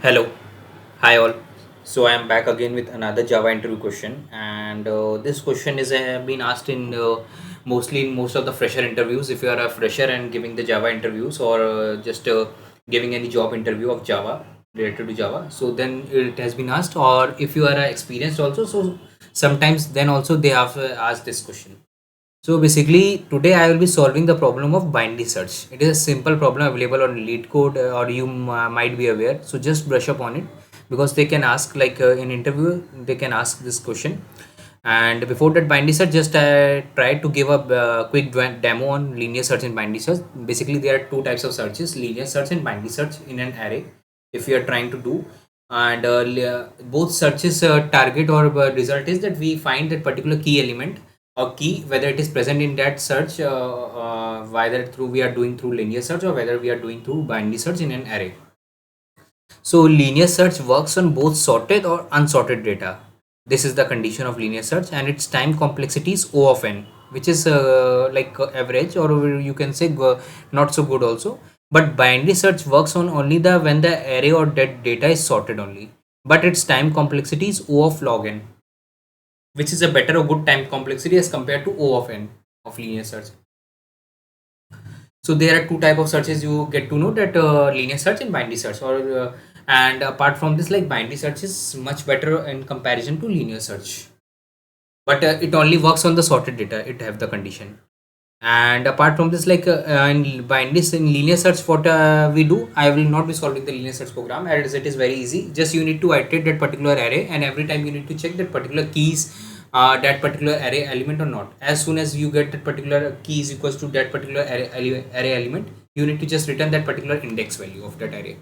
Hello, hi all. So I am back again with another Java interview question, and this question is been asked in mostly in most of the fresher interviews. If you are a fresher and giving the Java interviews, or just giving any job interview of Java related to Java, so then it has been asked. Or if you are experienced also, so sometimes then also they have asked this question. So basically, today I will be solving the problem of binary search. It is a simple problem available on LeetCode, or you might be aware. So just brush up on it because they can ask like in interview they can ask this question. And before that binary search, just try to give a quick demo on linear search and binary search. Basically, there are two types of searches: linear search and binary search in an array. If you are trying to do, and both searches target or result is that we find that particular key element or key, whether it is present in that search, whether through we are doing through linear search or whether we are doing through binary search in an array. So linear search works on both sorted or unsorted data. This is the condition of linear search, and its time complexity is O of n, which is average, or you can say not so good also. But binary search works on only the when the array or that data is sorted only. But its time complexity is O of log n, which is a better or good time complexity as compared to O of n of linear search. So there are two type of searches you get to know, that linear search and binary search, or and apart from this, like binary search is much better in comparison to linear search, but it only works on the sorted data. It have the condition. And apart from this, like in binary in linear search, what we do, I will not be solving the linear search program, as it is very easy. Just you need to iterate that particular array, and every time you need to check that particular keys, that particular array element or not. As soon as you get that particular key is equals to that particular array element, you need to just return that particular index value of that array.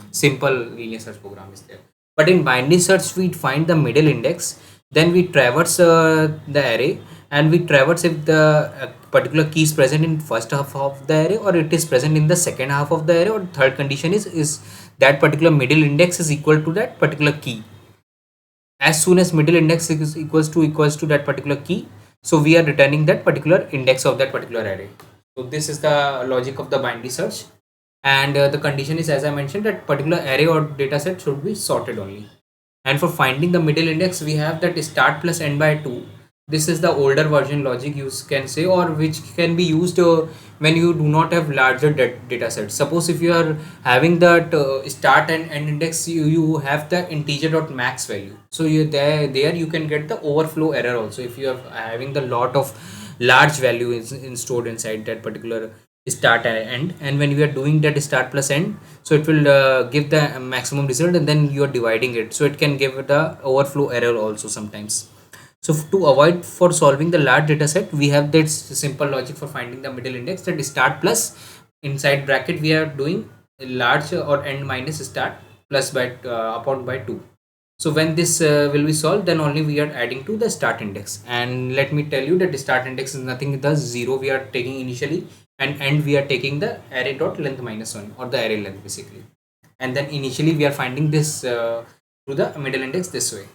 Simple linear search program is there. But in binary search, we find the middle index, then we traverse the array, and we traverse if the particular key is present in first half of the array, or it is present in the second half of the array, or third condition is that particular middle index is equal to that particular key. As soon as middle index is equals to that particular key, so we are returning that particular index of that particular array. So this is the logic of the binary search, and the condition is, as I mentioned, that particular array or data set should be sorted only. And for finding the middle index, we have that start plus n by 2. This is the older version logic, you can say, or which can be used when you do not have larger data sets. Suppose if you are having that start and end index, you have the integer dot max value. So you there you can get the overflow error also if you are having the lot of large value in stored inside that particular start and end. And when we are doing that start plus end, so it will give the maximum result, and then you are dividing it, so it can give the overflow error also sometimes. So to avoid for solving the large data set, we have this simple logic for finding the middle index, that start plus inside bracket we are doing large or end minus start plus by upon by 2. So when this will be solved, then only we are adding to the start index. And let me tell you that the start index is nothing, the 0 we are taking initially, and end we are taking the array dot length minus 1, or the array length basically. And then initially we are finding this through the middle index this way.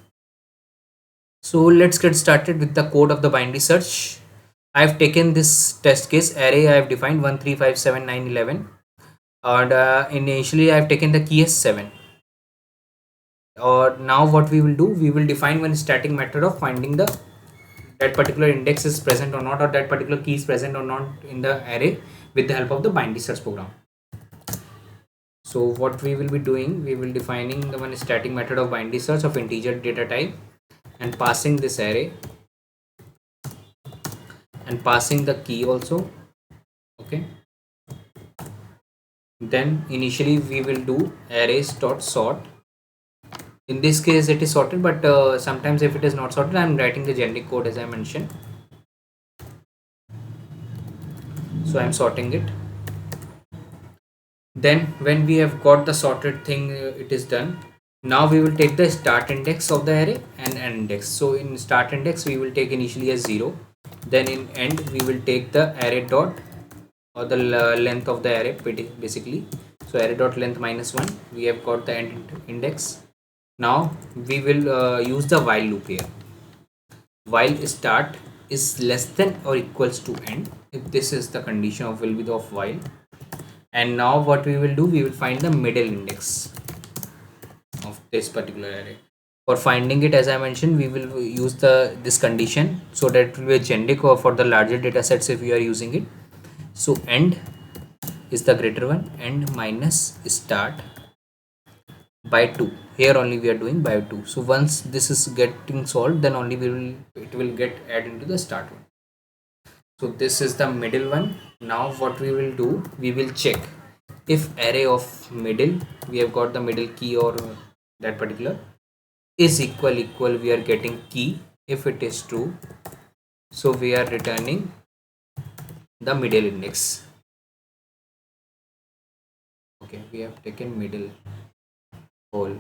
So let's get started with the code of the binary search. I've taken this test case array. I have defined 1 3 5 7 9 11, and initially I've taken the key as 7. Or now what we will do, we will define one static method of finding the that particular index is present or not, or that particular key is present or not in the array, with the help of the binary search program. So what we will be doing, we will defining the one static method of binary search of integer data type, and passing this array, and passing the key also. Okay, then initially we will do arrays dot sort. In this case it is sorted, but sometimes if it is not sorted, I am writing the generic code as I mentioned. So I am sorting it. Then when we have got the sorted thing, it is done. Now we will take the start index of the array and end index. So in start index we will take initially as 0, then in end we will take the array dot, or the length of the array basically. So array dot length minus 1, we have got the end index. Now we will use the while loop here. While start is less than or equals to end, if this is the condition of will be the of while. And now what we will do, we will find the middle index. this particular array. For finding it, as I mentioned, we will use this condition, so that it will be generic or for the larger data sets if we are using it. So end is the greater one, end minus start by 2. Here only we are doing by 2. So once this is getting solved, then only it will get added into the start one. So this is the middle one. Now what we will do, we will check if array of middle, we have got the middle key or that particular, is equal, we are getting key. If it is true, so we are returning the middle index. Okay, we have taken middle whole.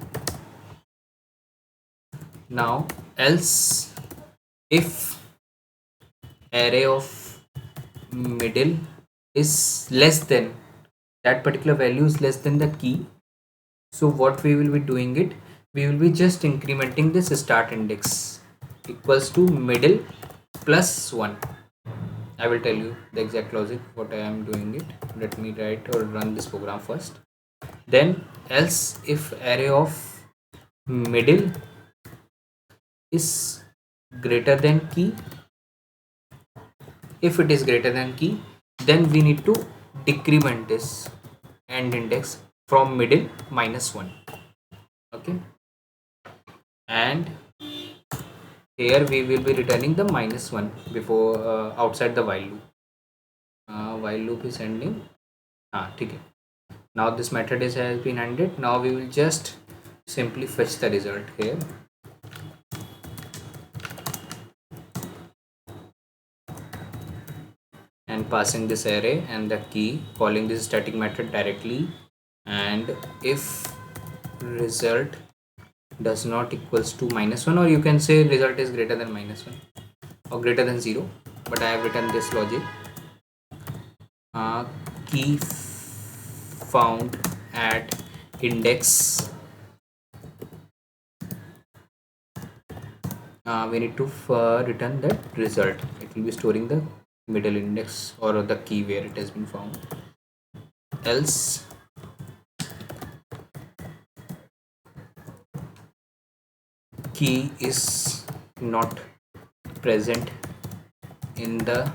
Now else, if array of middle is less than, that particular value is less than the key, so what we will be doing it, we will be just incrementing this start index equals to middle plus 1. I will tell you the exact logic what I am doing it. Let me write or run this program first. Then else, if array of middle is greater than key, if it is greater than key, then we need to decrement this end index from middle minus 1. Okay, and here we will be returning the minus 1 before outside the while loop. While loop is ending. Okay. Now this method has been ended. Now we will just simply fetch the result here. And passing this array and the key, calling this static method directly, and if result does not equals to minus 1, or you can say result is greater than minus 1 or greater than 0, but I have written this logic. Key found at index, we need to return that result. It will be storing the middle index or the key where it has been found. Else key is not present in the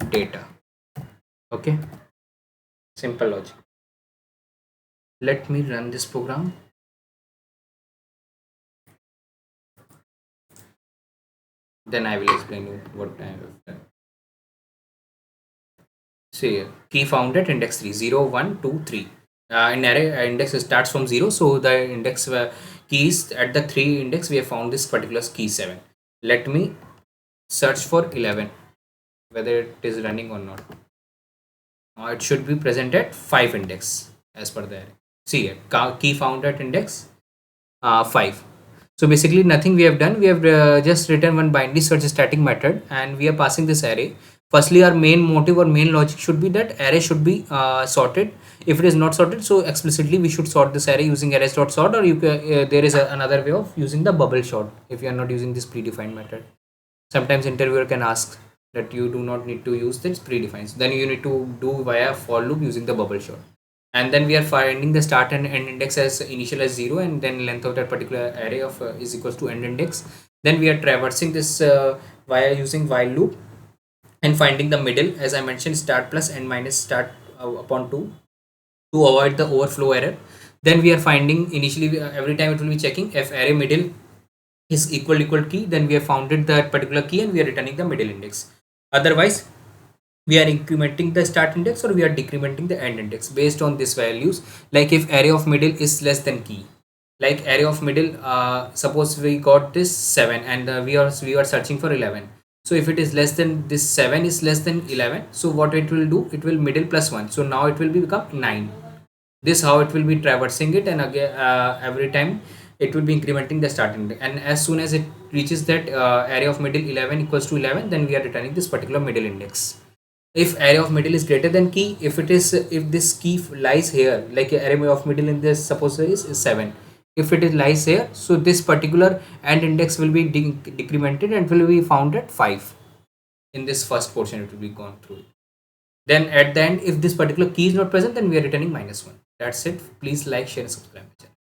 data. Okay, simple logic. Let me run this program. Then I will explain you what I have done. See, key found at index 3, 0, 1, 2, 3. In array index starts from 0, so the index keys at the 3 index we have found this particular key 7. Let me search for 11, whether it is running or not. It should be present at 5 index as per the array. See here, key found at index 5. So basically nothing we have done. We have just written one binary search static method, and we are passing this array. Firstly, our main motive or main logic should be that array should be sorted. If it is not sorted, so explicitly we should sort this array using arrays.sort, or you can, there is another way of using the bubble sort if you are not using this predefined method. Sometimes interviewer can ask that you do not need to use this predefined. Then you need to do via for loop using the bubble sort. And then we are finding the start and end index as initial as 0, and then length of that particular array of is equals to end index. Then we are traversing this via using while loop and finding the middle, as I mentioned, start plus end minus start upon 2 to avoid the overflow error. Then we are finding initially every time it will be checking if array middle is equal key, then we have founded that particular key and we are returning the middle index. Otherwise we are incrementing the start index or we are decrementing the end index based on these values. Like if array of middle is less than key, like array of middle, suppose we got this 7 and we are searching for 11. So if it is less than this 7 is less than 11, so what it will do, it will middle plus 1, so now it will become 9. This how it will be traversing it, and again every time it will be incrementing the starting index, and as soon as it reaches that array of middle 11 equals to 11, then we are returning this particular middle index. If array of middle is greater than key, if this key lies here, like array of middle in this suppose is 7, if it is lies here, so this particular end index will be decremented and will be found at 5. In this first portion it will be gone through. Then at the end, if this particular key is not present, then we are returning -1. That's it. Please like, share and subscribe my channel.